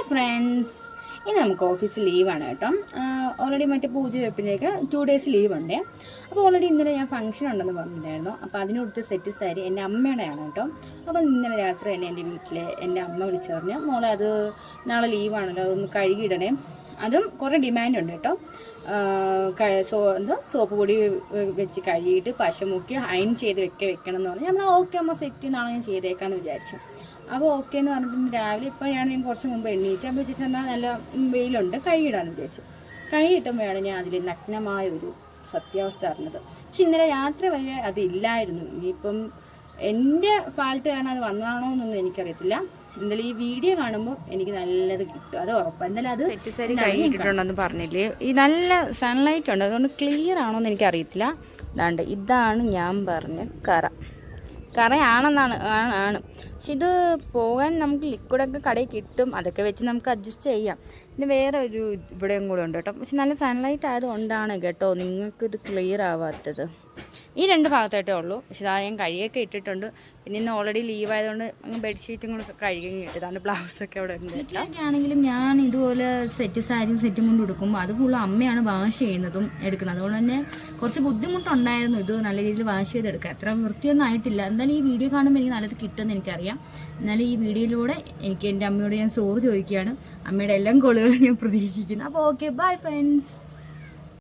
Friends, ഇനി നമുക്ക് ഓഫീസിൽ ലീവാണ് കേട്ടോ. ഓൾറെഡി മറ്റേ പൂജ വെപ്പിലേക്ക് 2 days ലീവ് ഉണ്ട്. അപ്പോൾ ഓൾറെഡി ഇന്നലെ ഞാൻ ഫംഗ്ഷൻ ഉണ്ടെന്ന് പറഞ്ഞിട്ടുണ്ടായിരുന്നു. അപ്പോൾ അതിനടുത്ത് സെറ്റ് സാരി എൻ്റെ അമ്മയുടെയാണ് കേട്ടോ. അപ്പോൾ ഇന്നലെ രാത്രി തന്നെ എൻ്റെ വീട്ടിൽ എൻ്റെ അമ്മ വിളിച്ചു പറഞ്ഞു, മോളെ അത് നാളെ ലീവാണല്ലോ, അതൊന്ന് കഴുകിയിടണേ. അതും കുറേ ഡിമാൻഡുണ്ട് കേട്ടോ. സോപ്പ് പൊടി വെച്ച് കഴുകിയിട്ട് പശ മുക്കി അയൺ ചെയ്ത് വെക്കണം എന്ന് പറഞ്ഞു. നമ്മൾ ഓക്കെ അമ്മ സെറ്റ് നാളെ ഞാൻ ചെയ്തേക്കാമെന്ന് വിചാരിച്ചു. അപ്പോൾ ഓക്കെ എന്ന് പറഞ്ഞിട്ട് രാവിലെ ഇപ്പോഴാണ് ഞാൻ കുറച്ച് മുമ്പ് എണ്ണീറ്റ് അപ്പോൾ വെച്ചാൽ നല്ല വെയിലുണ്ട്, കഴുകിയിടാമെന്ന് വിചാരിച്ചു. കഴുകിയിട്ടുമ്പോഴാണ് ഞാൻ അതിൽ നഗ്നമായൊരു സത്യാവസ്ഥ അറിഞ്ഞത്. പക്ഷെ ഇന്നലെ രാത്രി വരെ അതില്ലായിരുന്നു. ഇനിയിപ്പം എൻ്റെ ഫാൾട്ട് കാരണം അത് വന്നതാണോ എന്നൊന്നും എനിക്കറിയത്തില്ല. എന്തായാലും ഈ വീഡിയോ കാണുമ്പോൾ എനിക്ക് നല്ലത് കിട്ടും, അത് ഉറപ്പാണ്. എന്തായാലും അത് സെറ്റ് സാരി കഴിഞ്ഞിട്ടുണ്ടെന്ന് പറഞ്ഞില്ലേ, ഈ നല്ല സൺലൈറ്റ് ഉണ്ട്, അതുകൊണ്ട് ക്ലിയർ ആണോ എന്ന് എനിക്കറിയത്തില്ല. അതാണ്ട് ഇതാണ് ഞാൻ പറഞ്ഞ കറയാണെന്നാണ് ആണ്. പക്ഷെ ഇത് പോകാൻ നമുക്ക് ലിക്വിഡൊക്കെ കടയിൽ കിട്ടും, അതൊക്കെ വെച്ച് നമുക്ക് അഡ്ജസ്റ്റ് ചെയ്യാം. പിന്നെ വേറെ ഒരു ഇവിടെയും കൂടെ ഉണ്ട് കേട്ടോ. പക്ഷെ നല്ല സൺലൈറ്റ് ആയതുകൊണ്ടാണ് കേട്ടോ നിങ്ങൾക്കിത് ക്ലിയർ ആവാത്തത്. ഈ 2 ഭാഗത്തായിട്ടേ ഉള്ളൂ. പക്ഷെ ഇതാ ഞാൻ കഴുകിയൊക്കെ ഇട്ടിട്ടുണ്ട്. പിന്നെ ഇന്ന് ഓൾറെഡി ലീവ് ആയതുകൊണ്ട് അങ്ങ് ബെഡ്ഷീറ്റും കൂടെ കഴുകി ഇട്ടതാണ്. ബ്ലൗസൊക്കെ അവിടെ ഉണ്ട്. വീട്ടിലൊക്കെ ആണെങ്കിലും ഞാൻ ഇതുപോലെ സെറ്റ് സാരിയും സെറ്റും കൊണ്ട് എടുക്കുമ്പോൾ അത് ഫുള്ള് അമ്മയാണ് വാഷ് ചെയ്യുന്നതും എടുക്കുന്നത്. അതുകൊണ്ട് തന്നെ കുറച്ച് ബുദ്ധിമുട്ടുണ്ടായിരുന്നു ഇത് നല്ല രീതിയിൽ വാഷ് ചെയ്തെടുക്കുക. അത്ര വൃത്തിയൊന്നും ആയിട്ടില്ല. എന്തായാലും ഈ വീഡിയോ കാണുമ്പോൾ എനിക്ക് നല്ലത് കിട്ടുമെന്ന് എനിക്കറിയാം. എന്നാലും ഈ വീഡിയോയിലൂടെ എനിക്ക് എൻ്റെ അമ്മയോട് ഞാൻ സോറി ചോദിക്കുകയാണ്. അമ്മയുടെ എല്ലാം കോളുകളും ഞാൻ പ്രതീക്ഷിക്കുന്നു. അപ്പോൾ ഓക്കെ, ബൈ ഫ്രണ്ട്സ്.